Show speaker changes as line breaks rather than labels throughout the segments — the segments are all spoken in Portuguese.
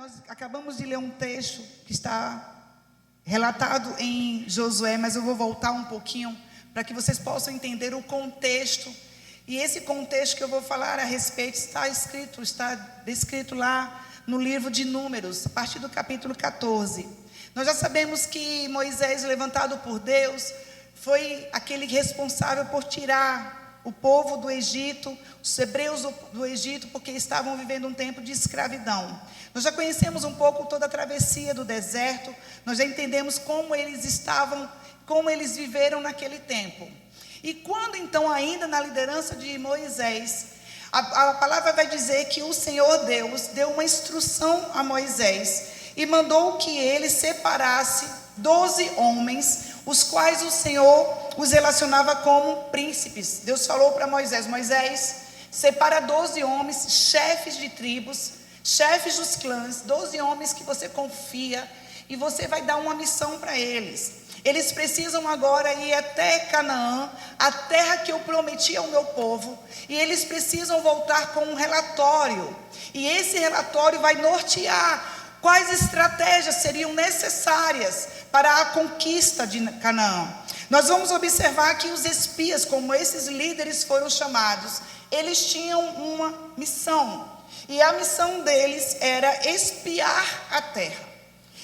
nós acabamos de ler um texto que está relatado em Josué, mas eu vou voltar um pouquinho para que vocês possam entender o contexto. E esse contexto que eu vou falar a respeito está descrito lá no livro de Números, a partir do capítulo 14. Nós já sabemos que Moisés, levantado por Deus, foi aquele responsável por tirar o povo do Egito, os hebreus do Egito, porque estavam vivendo um tempo de escravidão. Nós já conhecemos um pouco toda a travessia do deserto, nós já entendemos como eles estavam, como eles viveram naquele tempo. E quando então, ainda na liderança de Moisés, a palavra vai dizer que o Senhor Deus deu uma instrução a Moisés e mandou que ele separasse 12 homens, os quais o Senhor os relacionava como príncipes. Deus falou para Moisés: Moisés, separa 12 homens, chefes de tribos, chefes dos clãs, 12 homens que você confia, e você vai dar uma missão para eles. Eles precisam agora ir até Canaã, a terra que eu prometi ao meu povo, e eles precisam voltar com um relatório, e esse relatório vai nortear quais estratégias seriam necessárias para a conquista de Canaã. Nós vamos observar que os espias, como esses líderes foram chamados, eles tinham uma missão, e a missão deles era espiar a terra.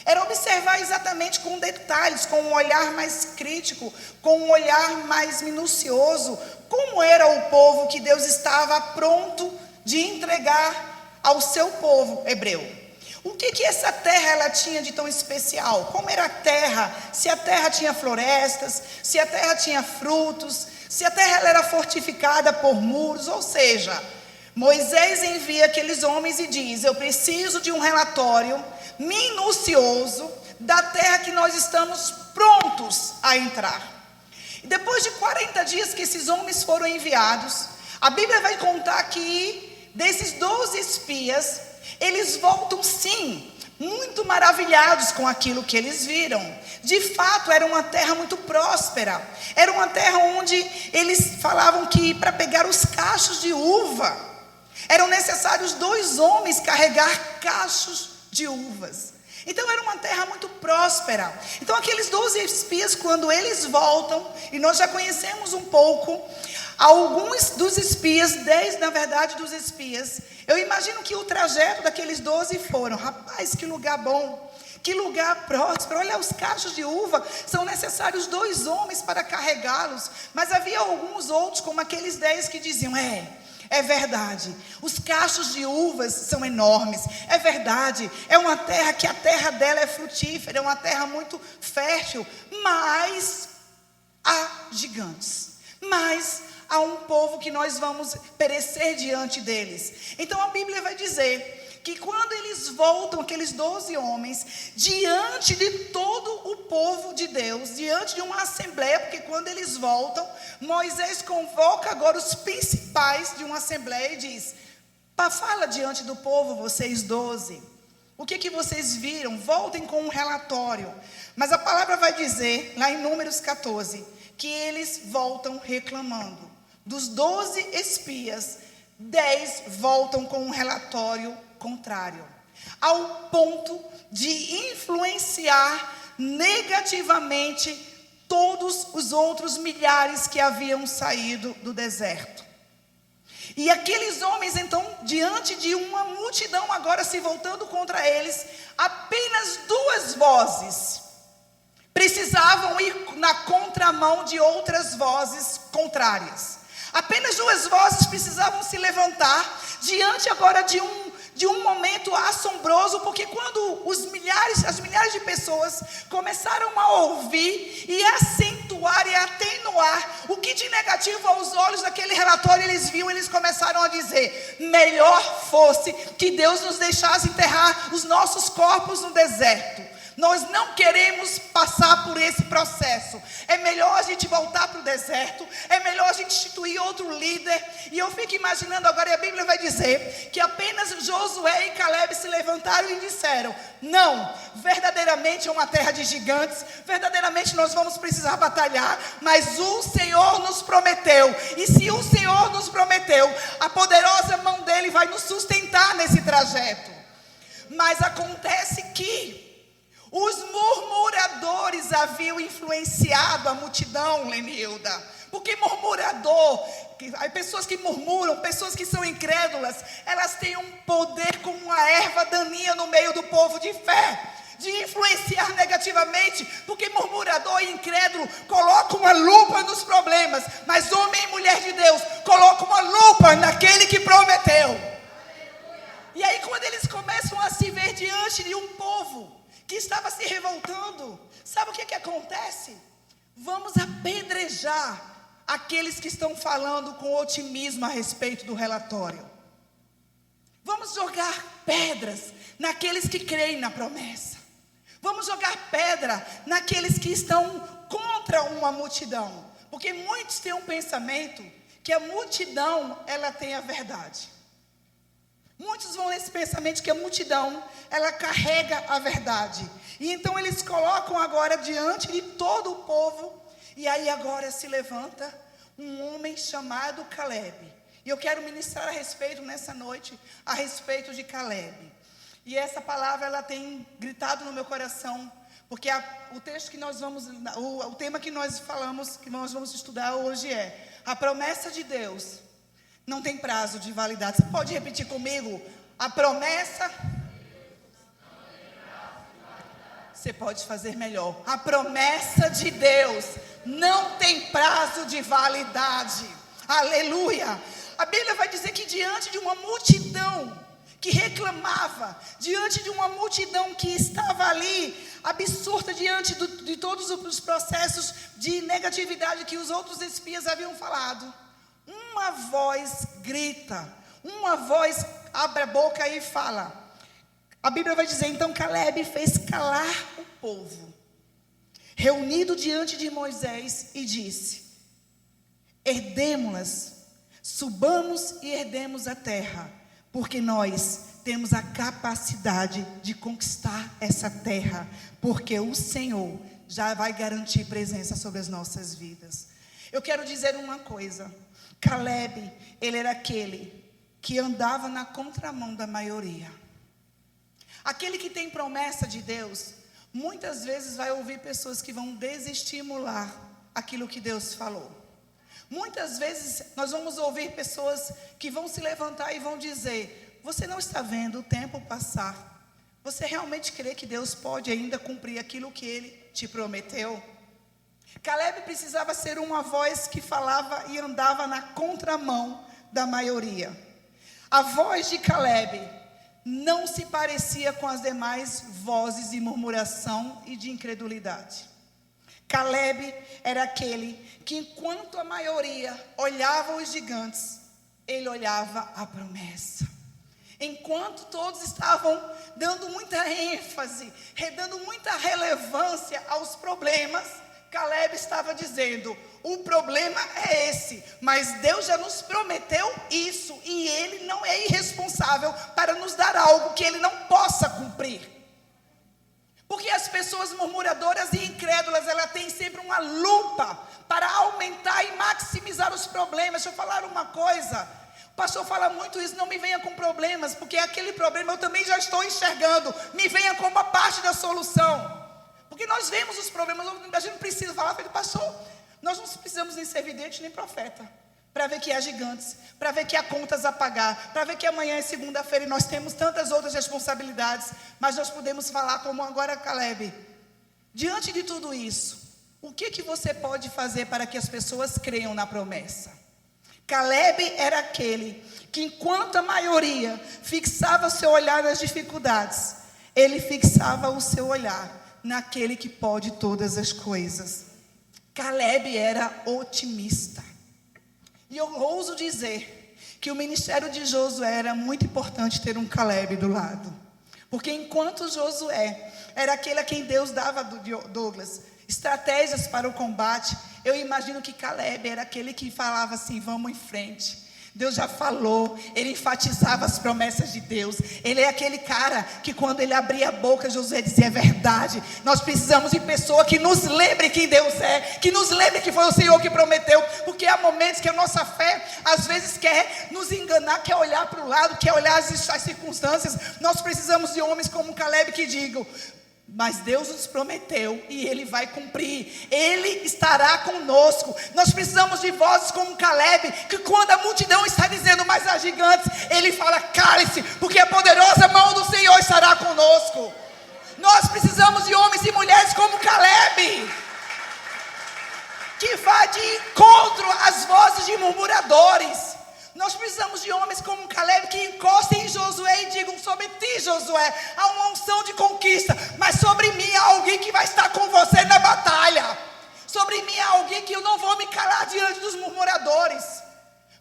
Era observar exatamente com detalhes, com um olhar mais crítico, com um olhar mais minucioso, como era o povo que Deus estava pronto de entregar ao seu povo hebreu. O que essa terra ela tinha de tão especial? Como era a terra? Se a terra tinha florestas, se a terra tinha frutos, se a terra ela era fortificada por muros, ou seja, Moisés envia aqueles homens e diz: eu preciso de um relatório minucioso da terra que nós estamos prontos a entrar. E depois de 40 dias que esses homens foram enviados, a Bíblia vai contar que desses 12 espias, eles voltam sim, muito maravilhados com aquilo que eles viram. De fato, era uma terra muito próspera. Era uma terra onde eles falavam que para pegar os cachos de uva, eram necessários 2 homens carregar cachos de uvas. Então era uma terra muito próspera. Então aqueles 12 espias, quando eles voltam, e nós já conhecemos um pouco, alguns dos espias, 10 na verdade dos espias, eu imagino que o trajeto daqueles 12 foram: rapaz, que lugar bom, que lugar próspero, olha os cachos de uva, são necessários 2 homens para carregá-los. Mas havia alguns outros, como aqueles 10 que diziam: é verdade, os cachos de uvas são enormes, é verdade, é uma terra que a terra dela é frutífera, é uma terra muito fértil, mas há gigantes, mas há um povo que nós vamos perecer diante deles. Então a Bíblia vai dizer que quando eles voltam, aqueles 12 homens, diante de todo o povo de Deus, diante de uma assembleia, porque quando eles voltam, Moisés convoca agora os principais de uma assembleia e diz: fala diante do povo, vocês 12, o que vocês viram? Voltem com um relatório. Mas a palavra vai dizer, lá em Números 14, que eles voltam reclamando. Dos 12 espias, 10 voltam com um relatório contrário, ao ponto de influenciar negativamente todos os outros milhares que haviam saído do deserto. E aqueles homens então, diante de uma multidão agora se voltando contra eles, apenas 2 vozes precisavam ir na contramão de outras vozes contrárias. Apenas 2 vozes precisavam se levantar diante agora de um momento assombroso, porque quando as milhares de pessoas começaram a ouvir e acentuar e atenuar o que de negativo aos olhos daquele relatório eles viam, eles começaram a dizer: melhor fosse que Deus nos deixasse enterrar os nossos corpos no deserto. Nós não queremos passar por esse processo. É melhor a gente voltar para o deserto. É melhor a gente instituir outro líder. E eu fico imaginando agora, e a Bíblia vai dizer que apenas Josué e Caleb se levantaram e disseram: não, verdadeiramente é uma terra de gigantes. Verdadeiramente nós vamos precisar batalhar. Mas o Senhor nos prometeu. E se o Senhor nos prometeu, a poderosa mão dele vai nos sustentar nesse trajeto. Mas acontece que os murmuradores haviam influenciado a multidão, Lenilda. Porque murmurador, pessoas que murmuram, pessoas que são incrédulas, elas têm um poder como uma erva daninha no meio do povo de fé, de influenciar negativamente, porque murmurador e incrédulo colocam uma lupa nos problemas, mas homem e mulher de Deus colocam uma lupa naquele que prometeu. E aí quando eles começam a se ver diante de um povo que estava se revoltando, sabe o que acontece? Vamos apedrejar aqueles que estão falando com otimismo a respeito do relatório. Vamos jogar pedras naqueles que creem na promessa. Vamos jogar pedra naqueles que estão contra uma multidão. Porque muitos têm um pensamento que a multidão, ela tem a verdade. Muitos vão nesse pensamento que a multidão, ela carrega a verdade. E então eles colocam agora diante de todo o povo. E aí agora se levanta um homem chamado Caleb. E eu quero ministrar a respeito nessa noite, a respeito de Caleb. E essa palavra, ela tem gritado no meu coração, porque o texto que nós vamos, o tema que nós falamos, que nós vamos estudar hoje é: a promessa de Deus não tem prazo de validade. Você pode repetir comigo? A promessa... Você pode fazer melhor. A promessa de Deus não tem prazo de validade. Aleluia. A Bíblia vai dizer que diante de uma multidão que reclamava, diante de uma multidão que estava ali, absurda diante de todos os processos de negatividade que os outros espias haviam falado, uma voz grita, uma voz abre a boca e fala. A Bíblia vai dizer, então Caleb fez calar o povo, reunido diante de Moisés, e disse: herdemo-las, subamos e herdemos a terra, porque nós temos a capacidade de conquistar essa terra, porque o Senhor já vai garantir presença sobre as nossas vidas. Eu quero dizer uma coisa: Caleb, ele era aquele que andava na contramão da maioria. Aquele que tem promessa de Deus, muitas vezes vai ouvir pessoas que vão desestimular aquilo que Deus falou. Muitas vezes nós vamos ouvir pessoas que vão se levantar e vão dizer: você não está vendo o tempo passar? Você realmente crê que Deus pode ainda cumprir aquilo que Ele te prometeu? Caleb precisava ser uma voz que falava e andava na contramão da maioria. A voz de Caleb não se parecia com as demais vozes de murmuração e de incredulidade. Caleb era aquele que, enquanto a maioria olhava os gigantes, ele olhava a promessa. Enquanto todos estavam dando muita ênfase, dando muita relevância aos problemas, Caleb estava dizendo: o problema é esse, mas Deus já nos prometeu isso, e Ele não é irresponsável para nos dar algo que Ele não possa cumprir. Porque as pessoas murmuradoras e incrédulas, elas têm sempre uma lupa para aumentar e maximizar os problemas. Deixa eu falar uma coisa: o pastor fala muito isso: não me venha com problemas, porque aquele problema eu também já estou enxergando, me venha como uma parte da solução. Porque nós vemos os problemas, a gente não precisa falar, feito pastor, nós não precisamos nem ser vidente nem profeta, para ver que há gigantes, para ver que há contas a pagar, para ver que amanhã é segunda-feira e nós temos tantas outras responsabilidades, mas nós podemos falar como agora Caleb. Diante de tudo isso, o que você pode fazer para que as pessoas creiam na promessa? Caleb era aquele que, enquanto a maioria fixava seu olhar nas dificuldades, ele fixava o seu olhar naquele que pode todas as coisas. Caleb era otimista. E eu ouso dizer que o ministério de Josué era muito importante ter um Caleb do lado. Porque enquanto Josué era aquele a quem Deus dava, Douglas, estratégias para o combate, eu imagino que Caleb era aquele que falava assim: vamos em frente. Deus já falou, ele enfatizava as promessas de Deus. Ele é aquele cara que quando ele abria a boca, Josué dizia: é verdade. Nós precisamos de pessoa que nos lembre quem Deus é, que nos lembre que foi o Senhor que prometeu. Porque há momentos que a nossa fé às vezes quer nos enganar, quer olhar para o lado, quer olhar as circunstâncias. Nós precisamos de homens como Caleb que digam: mas Deus nos prometeu e Ele vai cumprir, Ele estará conosco. Nós precisamos de vozes como Caleb, que quando a multidão está dizendo: mas há gigantes, ele fala: cale-se, porque a poderosa mão do Senhor estará conosco. Nós precisamos de homens e mulheres como Caleb, que vá de encontro às vozes de murmuradores. Nós precisamos de homens como Caleb que encostem em Josué e digam: sobre ti, Josué, há uma unção de conquista, mas sobre mim há alguém que vai estar com você na batalha. Sobre mim há alguém que eu não vou me calar diante dos murmuradores.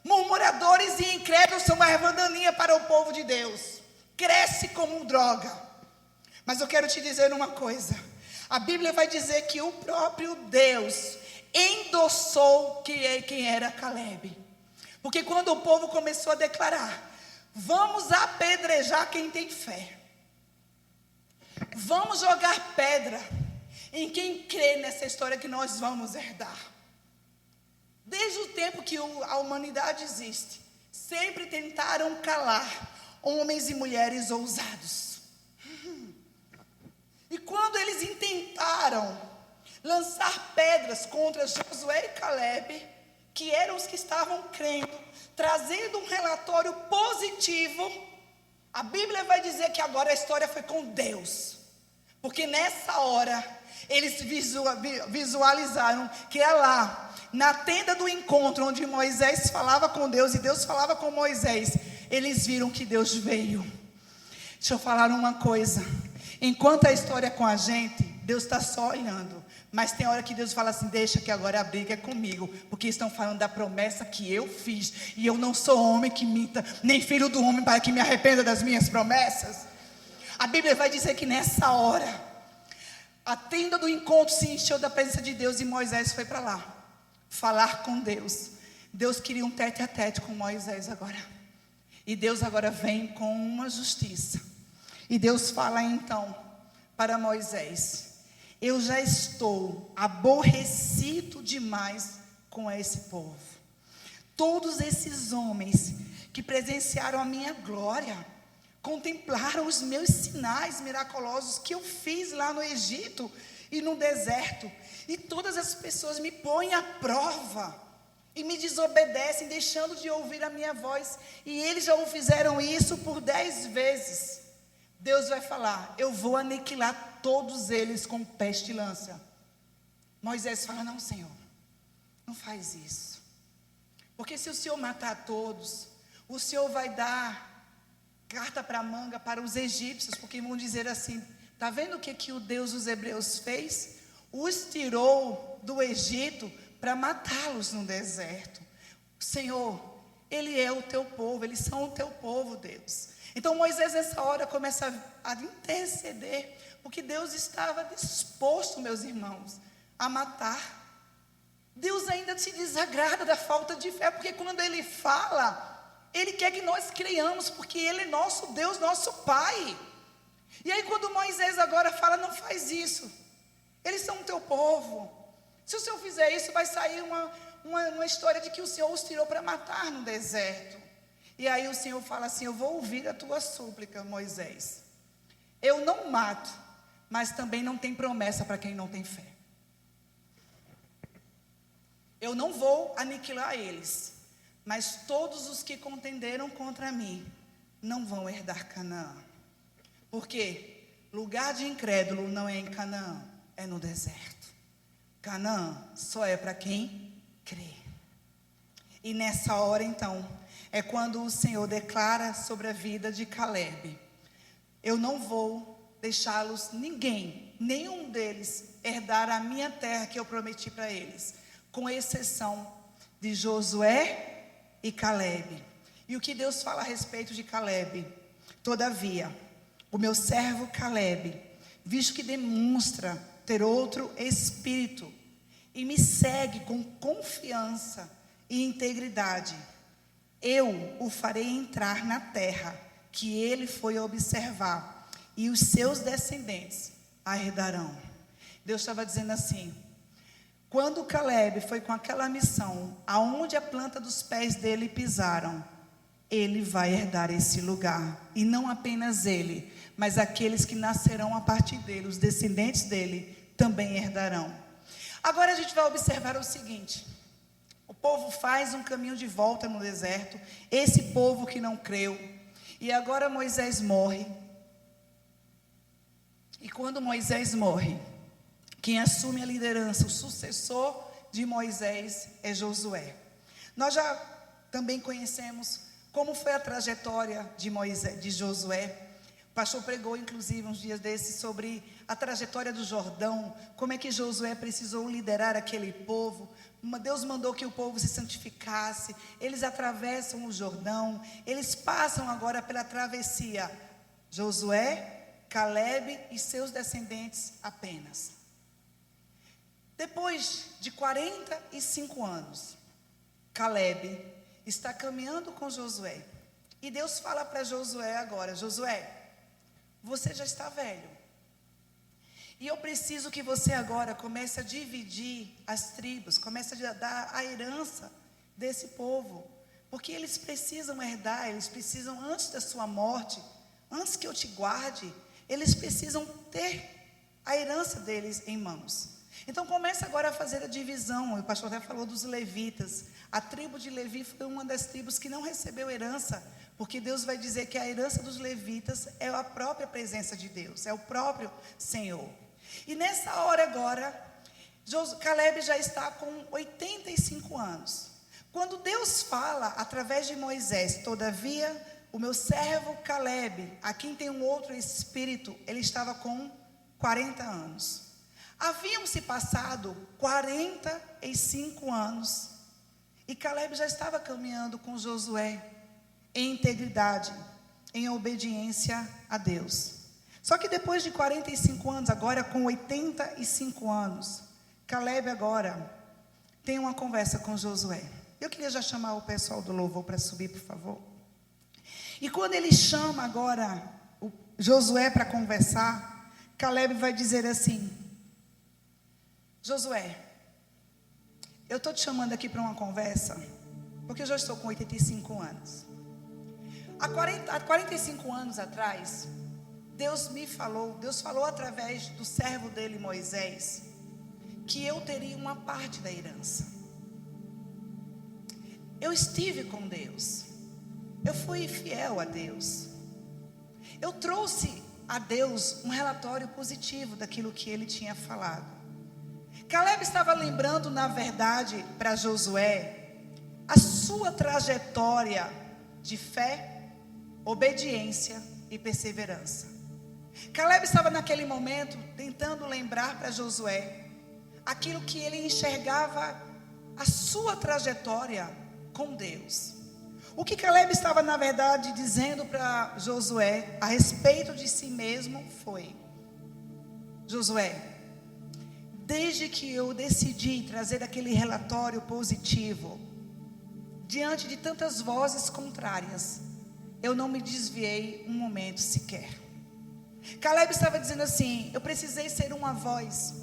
Murmuradores e incrédulos são uma erva daninha para o povo de Deus. Cresce como droga. Mas eu quero te dizer uma coisa. A Bíblia vai dizer que o próprio Deus endossou quem era Caleb. Porque quando o povo começou a declarar: vamos apedrejar quem tem fé, vamos jogar pedra em quem crê nessa história que nós vamos herdar. Desde o tempo que a humanidade existe, sempre tentaram calar homens e mulheres ousados. E quando eles intentaram lançar pedras contra Josué e Caleb, que eram os que estavam crendo, trazendo um relatório positivo, a Bíblia vai dizer que agora a história foi com Deus. Porque nessa hora, eles visualizaram que é lá, na tenda do encontro, onde Moisés falava com Deus e Deus falava com Moisés, eles viram que Deus veio. Deixa eu falar uma coisa: enquanto a história é com a gente, Deus está só olhando. Mas tem hora que Deus fala assim: deixa que agora a briga é comigo, porque estão falando da promessa que eu fiz, e eu não sou homem que minta, nem filho do homem para que me arrependa das minhas promessas. A Bíblia vai dizer que nessa hora, a tenda do encontro se encheu da presença de Deus, e Moisés foi para lá, falar com Deus. Deus queria um tete a tete com Moisés agora, e Deus agora vem com uma justiça. E Deus fala então para Moisés: eu já estou aborrecido demais com esse povo. Todos esses homens que presenciaram a minha glória, contemplaram os meus sinais miraculosos que eu fiz lá no Egito e no deserto, e todas as pessoas me põem à prova e me desobedecem, deixando de ouvir a minha voz, e eles já o fizeram isso por 10 vezes. Deus vai falar: eu vou aniquilar todos eles com pestilência. Moisés fala: não, Senhor, não faz isso, porque se o Senhor matar todos, o Senhor vai dar carta para manga para os egípcios, porque vão dizer assim: está vendo o que o Deus dos hebreus fez? Os tirou do Egito para matá-los no deserto. Senhor, Ele é o teu povo, eles são o teu povo, Deus. Então Moisés nessa hora começa a interceder, porque Deus estava disposto, meus irmãos, a matar. Deus ainda se desagrada da falta de fé, porque quando Ele fala, Ele quer que nós creiamos, porque Ele é nosso Deus, nosso Pai. E aí quando Moisés agora fala: não faz isso, eles são o teu povo, se o Senhor fizer isso, vai sair uma história de que o Senhor os tirou para matar no deserto. E aí o Senhor fala assim: eu vou ouvir a tua súplica, Moisés. Eu não mato, mas também não tem promessa para quem não tem fé. Eu não vou aniquilar eles, mas todos os que contenderam contra mim não vão herdar Canaã. Porque lugar de incrédulo não é em Canaã, é no deserto. Canaã só é para quem crê. E nessa hora então, é quando o Senhor declara sobre a vida de Caleb: eu não vou deixá-los, nenhum deles, herdar a minha terra que eu prometi para eles, com exceção de Josué e Caleb. E o que Deus fala a respeito de Caleb? Todavia, o meu servo Caleb, visto que demonstra ter outro espírito, e me segue com confiança e integridade, Eu o farei entrar na terra que ele foi observar, e os seus descendentes a herdarão. Deus estava dizendo assim: quando Caleb foi com aquela missão, aonde a planta dos pés dele pisaram, ele vai herdar esse lugar. E não apenas ele, mas aqueles que nascerão a partir dele, os descendentes dele, também herdarão. Agora a gente vai observar o seguinte: o povo faz um caminho de volta no deserto, esse povo que não creu, e agora Moisés morre. E quando Moisés morre, quem assume a liderança, o sucessor de Moisés, é Josué. Nós já também conhecemos como foi a trajetória de Josué. O pastor pregou, inclusive, uns dias desses, sobre a trajetória do Jordão, como é que Josué precisou liderar aquele povo. Deus mandou que o povo se santificasse, eles atravessam o Jordão, eles passam agora pela travessia. Josué, Caleb e seus descendentes apenas. Depois de 45 anos, Caleb está caminhando com Josué. E Deus fala para Josué agora: Josué, você já está velho. E eu preciso que você agora comece a dividir as tribos, comece a dar a herança desse povo. Porque eles precisam herdar, eles precisam, antes da sua morte, antes que eu te guarde, eles precisam ter a herança deles em mãos. Então começa agora a fazer a divisão. O pastor até falou dos levitas. A tribo de Levi foi uma das tribos que não recebeu herança, porque Deus vai dizer que a herança dos levitas é a própria presença de Deus, é o próprio Senhor. E nessa hora agora, Caleb já está com 85 anos. Quando Deus fala através de Moisés: todavia o meu servo Caleb, a quem tem um outro espírito, ele estava com 40 anos. Haviam se passado 45 anos e Caleb já estava caminhando com Josué em integridade, em obediência a Deus. Só que depois de 45 anos, agora com 85 anos, Caleb agora tem uma conversa com Josué. Eu queria já chamar o pessoal do louvor para subir, por favor. E quando ele chama agora o Josué para conversar, Caleb vai dizer assim: Josué, eu estou te chamando aqui para uma conversa, porque eu já estou com 85 anos. Há 45 anos atrás, Deus falou através do servo dele, Moisés, que eu teria uma parte da herança. Eu estive com Deus, eu fui fiel a Deus, eu trouxe a Deus um relatório positivo daquilo que ele tinha falado. Caleb estava lembrando, na verdade, para Josué, a sua trajetória de fé, obediência e perseverança. Caleb estava naquele momento tentando lembrar para Josué aquilo que ele enxergava, a sua trajetória com Deus. O que Caleb estava, na verdade, dizendo para Josué a respeito de si mesmo foi: Josué, desde que eu decidi trazer aquele relatório positivo, diante de tantas vozes contrárias, eu não me desviei um momento sequer. Caleb estava dizendo assim: eu precisei ser uma voz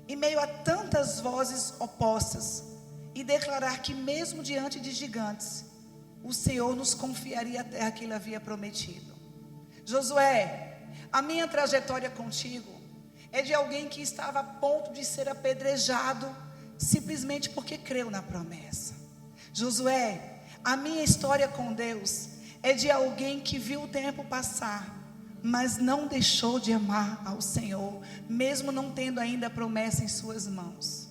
em meio a tantas vozes opostas e declarar que mesmo diante de gigantes, o Senhor nos confiaria a terra que Ele havia prometido. Josué, a minha trajetória contigo é de alguém que estava a ponto de ser apedrejado simplesmente porque creu na promessa. Josué, a minha história com Deus é de alguém que viu o tempo passar, mas não deixou de amar ao Senhor, mesmo não tendo ainda a promessa em suas mãos.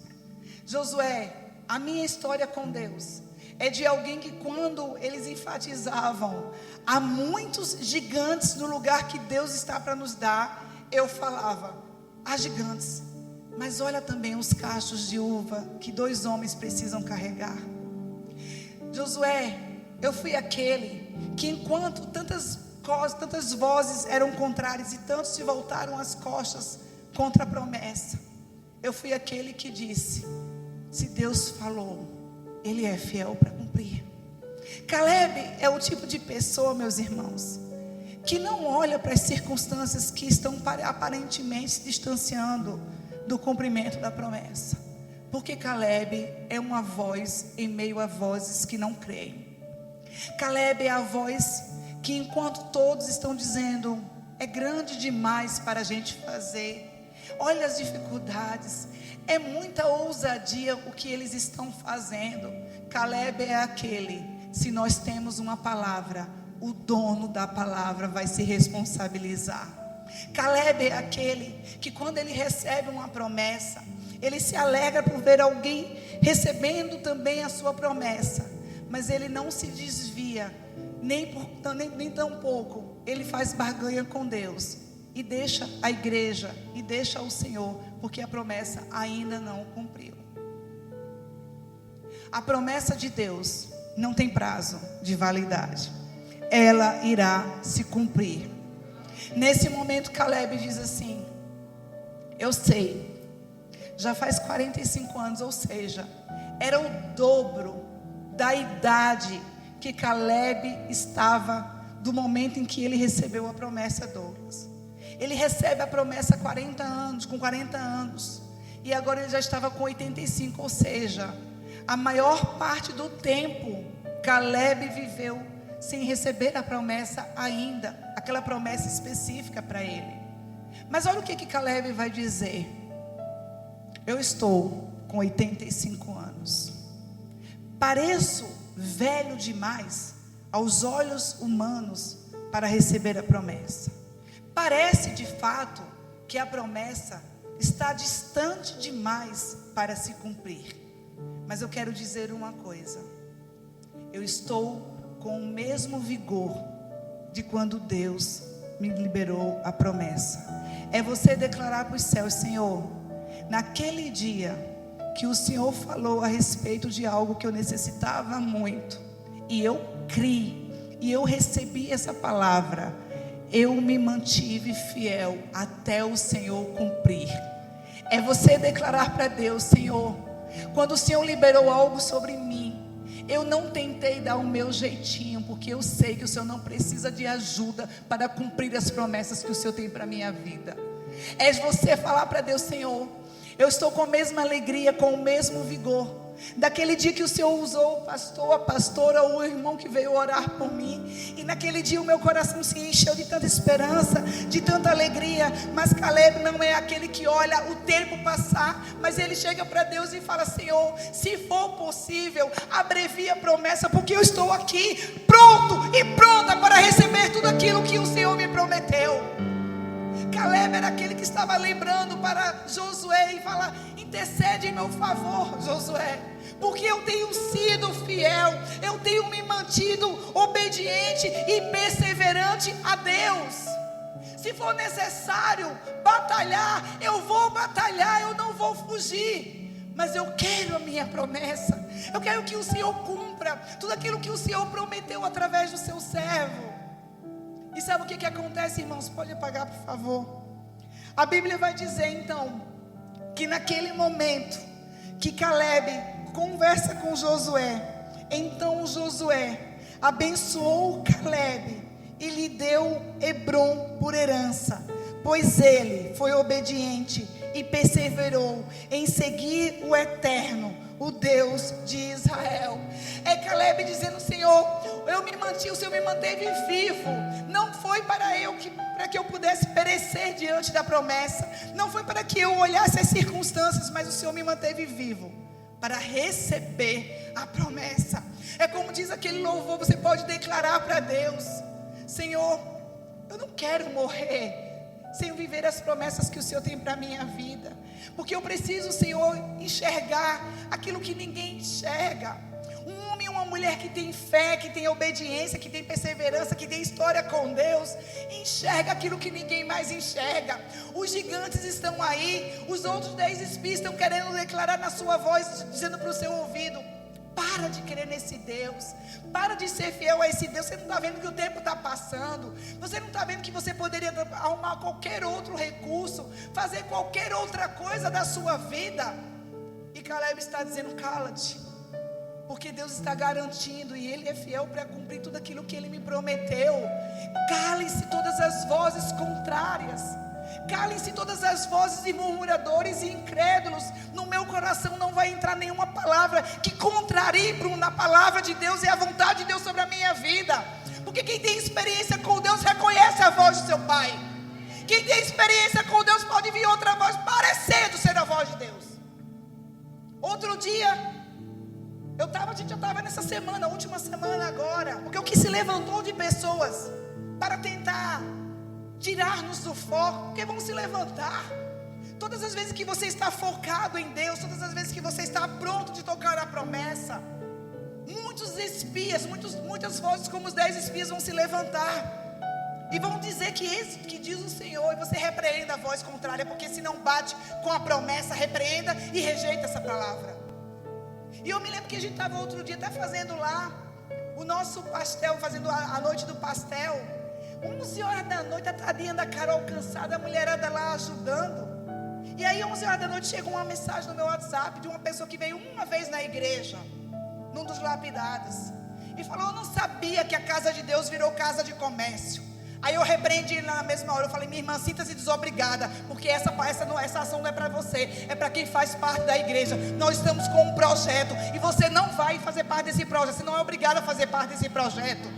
Josué, a minha história com Deus é de alguém que, quando eles enfatizavam há muitos gigantes no lugar que Deus está para nos dar, eu falava: há gigantes, mas olha também os cachos de uva que 2 homens precisam carregar. Josué, eu fui aquele que, enquanto tantas vozes eram contrárias e tantos se voltaram as costas contra a promessa, eu fui aquele que disse: se Deus falou, Ele é fiel para cumprir. Caleb é o tipo de pessoa, meus irmãos, que não olha para as circunstâncias que estão aparentemente se distanciando do cumprimento da promessa. Porque Caleb é uma voz em meio a vozes que não creem. Caleb é a voz que, enquanto todos estão dizendo, é grande demais para a gente fazer, olha as dificuldades, é muita ousadia o que eles estão fazendo. Caleb é aquele, se nós temos uma palavra, o dono da palavra vai se responsabilizar. Caleb é aquele que, quando ele recebe uma promessa, ele se alegra por ver alguém recebendo também a sua promessa, mas ele não se desvia, nem tão pouco ele faz barganha com Deus e deixa a igreja e deixa o Senhor, porque a promessa ainda não cumpriu. A promessa de Deus não tem prazo de validade, ela irá se cumprir. Nesse momento Caleb diz assim: eu sei, já faz 45 anos, ou seja, era o dobro da idade que Caleb estava do momento em que ele recebeu a promessa, Douglas. Ele recebe a promessa com 40 anos, e agora ele já estava com 85, ou seja, a maior parte do tempo Caleb viveu sem receber a promessa ainda, aquela promessa específica para ele. Mas olha o que Caleb vai dizer: eu estou com 85 anos, pareço velho demais aos olhos humanos para receber a promessa. Parece de fato que a promessa está distante demais para se cumprir. Mas eu quero dizer uma coisa: eu estou com o mesmo vigor de quando Deus me liberou a promessa. É você declarar para os céus: Senhor, naquele dia que o Senhor falou a respeito de algo que eu necessitava muito, e eu criei, e eu recebi essa palavra, eu me mantive fiel até o Senhor cumprir. É você declarar para Deus: Senhor, quando o Senhor liberou algo sobre mim, eu não tentei dar o meu jeitinho, porque eu sei que o Senhor não precisa de ajuda para cumprir as promessas que o Senhor tem para a minha vida. É você falar para Deus: Senhor, eu estou com a mesma alegria, com o mesmo vigor daquele dia que o Senhor usou o pastor, a pastora ou o irmão que veio orar por mim. E naquele dia o meu coração se encheu de tanta esperança, de tanta alegria. Mas Caleb não é aquele que olha o tempo passar, mas ele chega para Deus e fala: Senhor, se for possível, abrevia a promessa, porque eu estou aqui pronto e pronta para receber tudo aquilo que o Senhor me prometeu. Caleb era aquele que estava lembrando para Josué e fala: intercede em meu favor, Josué, porque eu tenho sido fiel, eu tenho me mantido obediente e perseverante a Deus. Se for necessário batalhar, eu vou batalhar, eu não vou fugir, mas eu quero a minha promessa, eu quero que o Senhor cumpra tudo aquilo que o Senhor prometeu através do seu servo. E sabe o que acontece, irmãos? Pode apagar, por favor. A Bíblia vai dizer então que naquele momento que Caleb conversa com Josué, então Josué abençoou Caleb e lhe deu Hebrom por herança, pois ele foi obediente e perseverou em seguir o Eterno, o Deus de Israel. É Caleb dizendo: Senhor, eu me mantive, o Senhor me manteve vivo. Não foi para que eu pudesse perecer diante da promessa, não foi para que eu olhasse as circunstâncias, mas o Senhor me manteve vivo para receber a promessa. É como diz aquele louvor, você pode declarar para Deus: Senhor, eu não quero morrer sem viver as promessas que o Senhor tem para a minha vida, porque eu preciso, Senhor, enxergar aquilo que ninguém enxerga. Um homem e uma mulher que tem fé, que tem obediência, que tem perseverança, que tem história com Deus, enxerga aquilo que ninguém mais enxerga. Os gigantes estão aí, os outros 10 espíritos estão querendo declarar na sua voz, dizendo para o seu ouvido: para de crer nesse Deus, para de ser fiel a esse Deus. Você não está vendo que o tempo está passando? Você não está vendo que você poderia arrumar qualquer outro recurso, fazer qualquer outra coisa da sua vida? E Caleb está dizendo: cala-te, porque Deus está garantindo e Ele é fiel para cumprir tudo aquilo que Ele me prometeu. Calem-se todas as vozes contrárias, calem-se todas as vozes de murmuradores e incrédulos. No meu coração não vai entrar nenhuma palavra que contrarie, Bruno, a palavra de Deus e a vontade de Deus sobre a minha vida. Porque quem tem experiência com Deus reconhece a voz do seu Pai. Quem tem experiência com Deus pode vir outra voz parecendo ser a voz de Deus. Outro dia, eu estava nessa semana, última semana agora, porque o que se levantou de pessoas para tentar tirar-nos do foco, porque vão se levantar. Todas as vezes que você está focado em Deus, todas as vezes que você está pronto de tocar a promessa, muitos espias, muitas vozes como os 10 espias vão se levantar e vão dizer que isso que diz o Senhor, e você repreenda a voz contrária, porque se não bate com a promessa, repreenda e rejeita essa palavra. E eu me lembro que a gente estava outro dia até fazendo lá o nosso pastel, fazendo a noite do pastel, 11 horas da noite, a tadinha da Carol cansada, a mulherada lá ajudando. E aí 11 horas da noite chegou uma mensagem no meu WhatsApp de uma pessoa que veio uma vez na igreja, num dos lapidados, e falou: eu não sabia que a casa de Deus virou casa de comércio. Aí eu repreendi na mesma hora, eu falei: minha irmã, sinta-se desobrigada, porque essa ação não é para você, é para quem faz parte da igreja. Nós estamos com um projeto, e você não vai fazer parte desse projeto, você não é obrigada a fazer parte desse projeto.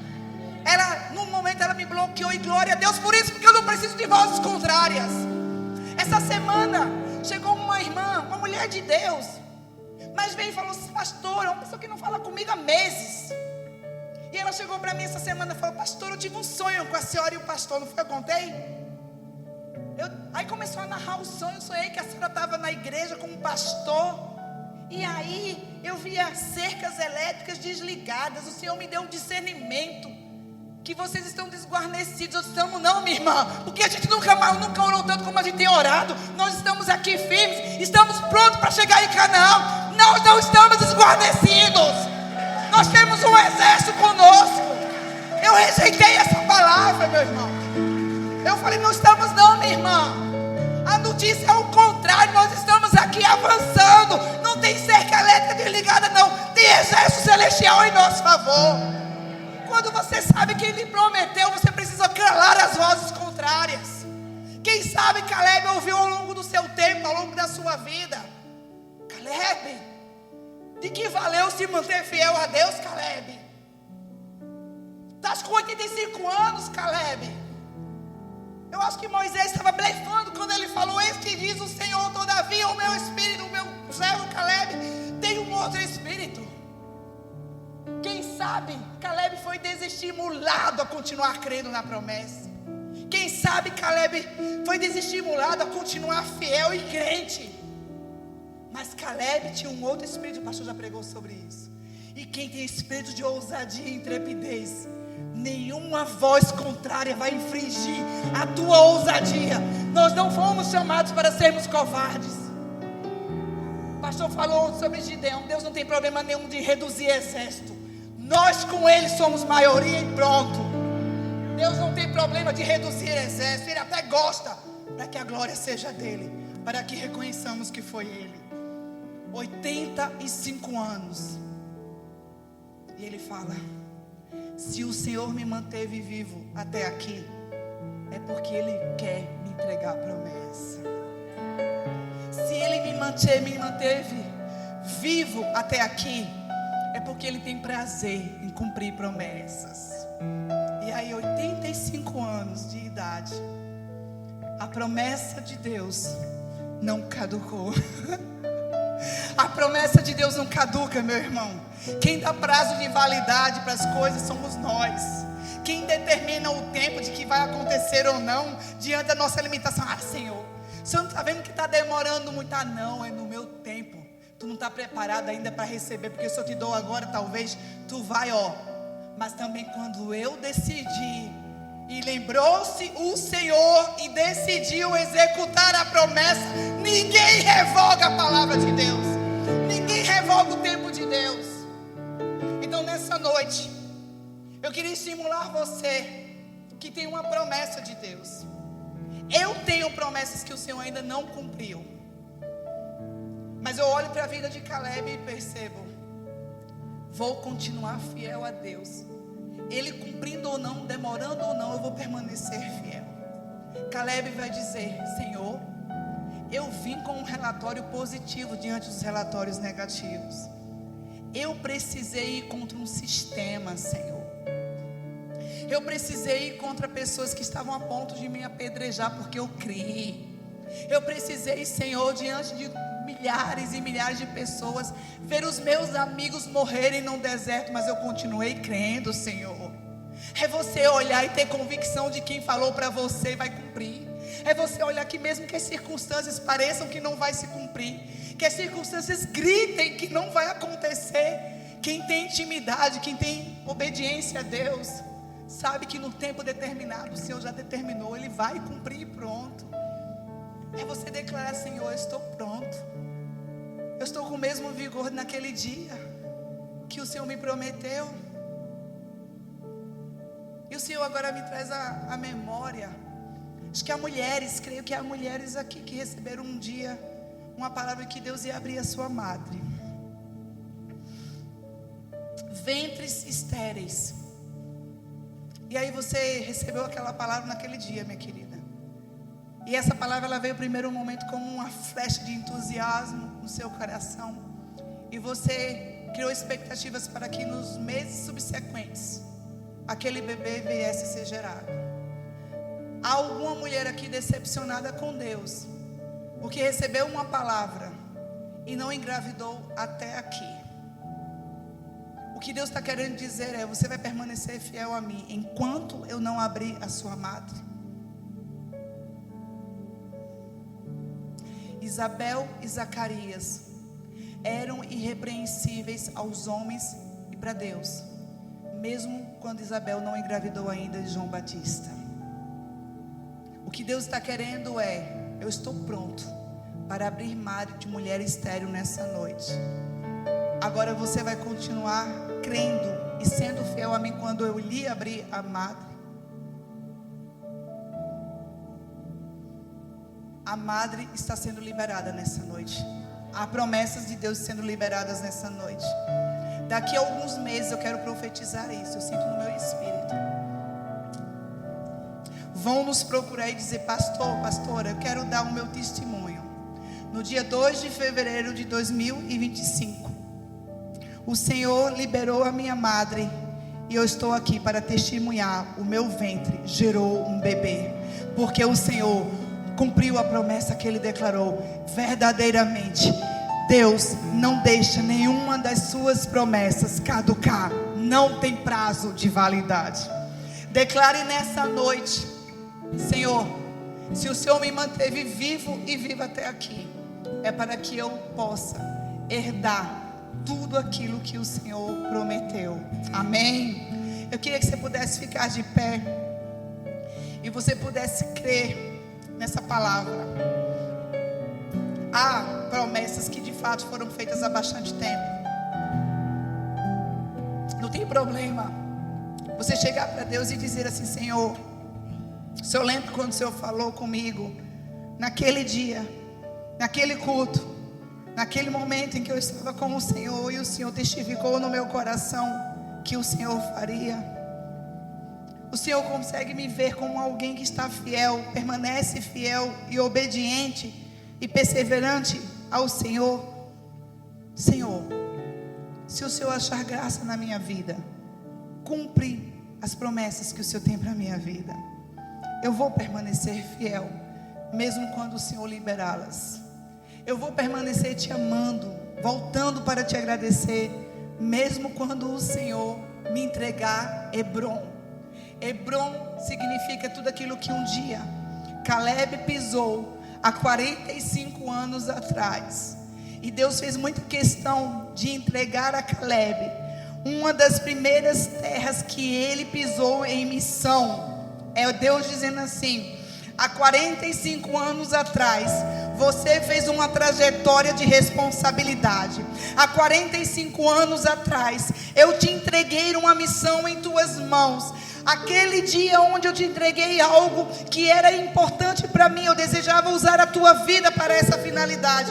No momento ela me bloqueou, e glória a Deus por isso, porque eu não preciso de vozes contrárias. Essa semana chegou uma irmã, uma mulher de Deus, mas veio e falou: pastor, é uma pessoa que não fala comigo há meses. E ela chegou para mim essa semana e falou: pastor, eu tive um sonho com a senhora e o pastor, não foi? Eu contei? Aí começou a narrar o sonho. Eu sonhei que a senhora estava na igreja com um pastor, e aí eu via cercas elétricas desligadas. O Senhor me deu um discernimento que vocês estão desguarnecidos. Eu disse: não, minha irmã, porque a gente nunca orou tanto como a gente tem orado. Nós estamos aqui firmes, estamos prontos para chegar em Canaã. Nós não estamos desguarnecidos, nós temos um exército conosco. Eu rejeitei essa palavra, meu irmão. Eu falei: não estamos não, minha irmã. A notícia é o contrário, nós estamos aqui avançando. Não tem cerca elétrica desligada não, tem exército celestial em nosso favor. Quando você sabe quem lhe prometeu, você precisa calar as vozes contrárias. Quem sabe Caleb ouviu ao longo do seu tempo, ao longo da sua vida: Caleb, de que valeu se manter fiel a Deus, Caleb? Estás com 85 anos, Caleb. Eu acho que Moisés estava blefando quando ele falou: eis que diz o Senhor, todavia o meu espírito, o meu servo Caleb tem um outro espírito. Quem sabe Caleb foi desestimulado a continuar crendo na promessa. Quem sabe Caleb foi desestimulado a continuar fiel e crente. Mas Caleb tinha um outro espírito, o pastor já pregou sobre isso. E quem tem espírito de ousadia e intrepidez, nenhuma voz contrária vai infringir a tua ousadia. Nós não fomos chamados para sermos covardes. O pastor falou sobre Gideão. Deus não tem problema nenhum de reduzir exército. Nós com ele somos maioria e pronto. Deus não tem problema de reduzir exército. Ele até gosta, para que a glória seja dele, para que reconheçamos que foi ele. 85 anos. E ele fala: se o Senhor me manteve vivo até aqui, é porque Ele quer me entregar a promessa. Se Ele me manteve vivo até aqui, é porque Ele tem prazer em cumprir promessas. E aí, 85 anos de idade, a promessa de Deus não caducou. A promessa de Deus não caduca, meu irmão. Quem dá prazo de validade para as coisas somos nós. Quem determina o tempo de que vai acontecer ou não, diante da nossa limitação. Senhor, você não está vendo que está demorando muito? Não, é no meu tempo. Tu não está preparado ainda para receber, porque se eu te dou agora, talvez tu vai, Mas também quando eu decidi, e lembrou-se o Senhor e decidiu executar a promessa, ninguém revoga a palavra de Deus. Ninguém revoga o tempo de Deus. Então nessa noite, eu queria estimular você que tem uma promessa de Deus. Eu tenho promessas que o Senhor ainda não cumpriu. Mas eu olho para a vida de Caleb e percebo: vou continuar fiel a Deus. Ele cumprindo ou não, demorando ou não, eu vou permanecer fiel. Caleb vai dizer: Senhor, eu vim com um relatório positivo diante dos relatórios negativos. Eu precisei ir contra um sistema, Senhor. Eu precisei ir contra pessoas que estavam a ponto de me apedrejar porque eu criei. Eu precisei, Senhor, diante de milhares e milhares de pessoas, ver os meus amigos morrerem num deserto, mas eu continuei crendo, Senhor. É você olhar e ter convicção de quem falou para você vai cumprir. É você olhar que mesmo que as circunstâncias pareçam que não vai se cumprir, que as circunstâncias gritem que não vai acontecer, quem tem intimidade, quem tem obediência a Deus, sabe que no tempo determinado o Senhor já determinou, Ele vai cumprir e pronto. É você declarar: Senhor, eu estou pronto. Eu estou com o mesmo vigor naquele dia que o Senhor me prometeu. E o Senhor agora me traz a memória. Acho que há mulheres, creio que há mulheres aqui que receberam um dia uma palavra que Deus ia abrir a sua madre. Ventres estéreis. E aí você recebeu aquela palavra naquele dia, minha querida. E essa palavra, ela veio no primeiro momento como uma flecha de entusiasmo no seu coração. E você criou expectativas para que nos meses subsequentes aquele bebê viesse a ser gerado. Há alguma mulher aqui decepcionada com Deus, porque recebeu uma palavra e não engravidou até aqui. O que Deus está querendo dizer é: você vai permanecer fiel a mim enquanto eu não abrir a sua madre. Isabel e Zacarias eram irrepreensíveis aos homens e para Deus, mesmo quando Isabel não engravidou ainda de João Batista. O que Deus está querendo é: eu estou pronto para abrir madre de mulher estéril nessa noite. Agora você vai continuar crendo e sendo fiel a mim quando eu lhe abrir a madre. A madre está sendo liberada nessa noite. Há promessas de Deus sendo liberadas nessa noite. Daqui a alguns meses eu quero profetizar isso. Eu sinto no meu espírito. Vão nos procurar e dizer: pastor, pastora, eu quero dar o meu testemunho. No dia 2 de fevereiro de 2025, o Senhor liberou a minha madre. E eu estou aqui para testemunhar: o meu ventre gerou um bebê. Porque o Senhor cumpriu a promessa que Ele declarou. Verdadeiramente, Deus não deixa nenhuma das suas promessas caducar. Não tem prazo de validade. Declare nessa noite: Senhor, se o Senhor me manteve vivo e vivo até aqui, é para que eu possa herdar tudo aquilo que o Senhor prometeu. Amém? Eu queria que você pudesse ficar de pé e você pudesse crer nessa palavra. Há promessas que de fato foram feitas há bastante tempo. Não tem problema você chegar para Deus e dizer assim: Senhor, o Senhor lembra quando o Senhor falou comigo naquele dia, naquele culto, naquele momento em que eu estava com o Senhor, e o Senhor testificou no meu coração que o Senhor faria. O Senhor consegue me ver como alguém que está fiel, permanece fiel e obediente e perseverante ao Senhor. Senhor, se o Senhor achar graça na minha vida, cumpre as promessas que o Senhor tem para a minha vida. Eu vou permanecer fiel, mesmo quando o Senhor liberá-las. Eu vou permanecer te amando, voltando para te agradecer, mesmo quando o Senhor me entregar Hebrom. Hebrom significa tudo aquilo que um dia Caleb pisou há 45 anos atrás. E Deus fez muita questão de entregar a Caleb uma das primeiras terras que ele pisou em missão. É Deus dizendo assim: há 45 anos atrás você fez uma trajetória de responsabilidade. Há 45 anos atrás eu te entreguei uma missão em tuas mãos. Aquele dia onde eu te entreguei algo que era importante para mim, eu desejava usar a tua vida para essa finalidade.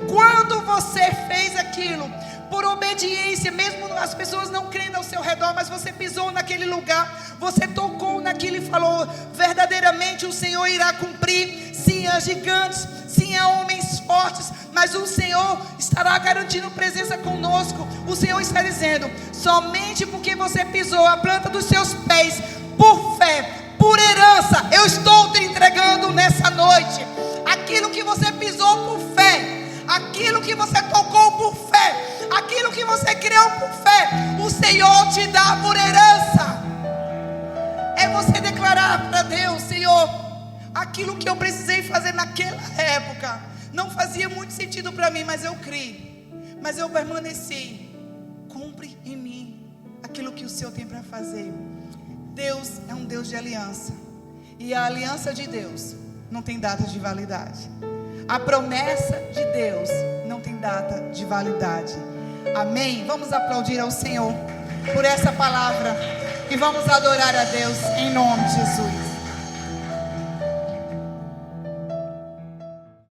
Quando você fez aquilo, por obediência, mesmo as pessoas não crendo ao seu redor, mas você pisou naquele lugar, você tocou naquilo e falou: verdadeiramente o Senhor irá cumprir. Sim, há gigantes, sim, há homens fortes, mas o Senhor estará garantindo presença conosco. O Senhor está dizendo: somente porque você pisou a planta dos seus pés, por fé, por herança, eu estou te entregando nessa noite. Aquilo que você pisou por fé, aquilo que você tocou por fé, aquilo que você criou por fé, o Senhor te dá por herança. É você declarar para Deus: Senhor, aquilo que eu precisei fazer naquela época não fazia muito sentido para mim, mas eu criei, mas eu permaneci. Cumpre em mim aquilo que o Senhor tem para fazer. Deus é um Deus de aliança, e a aliança de Deus não tem data de validade. A promessa de Deus não tem data de validade. Amém? Vamos aplaudir ao Senhor por essa palavra e vamos adorar a Deus em nome de Jesus.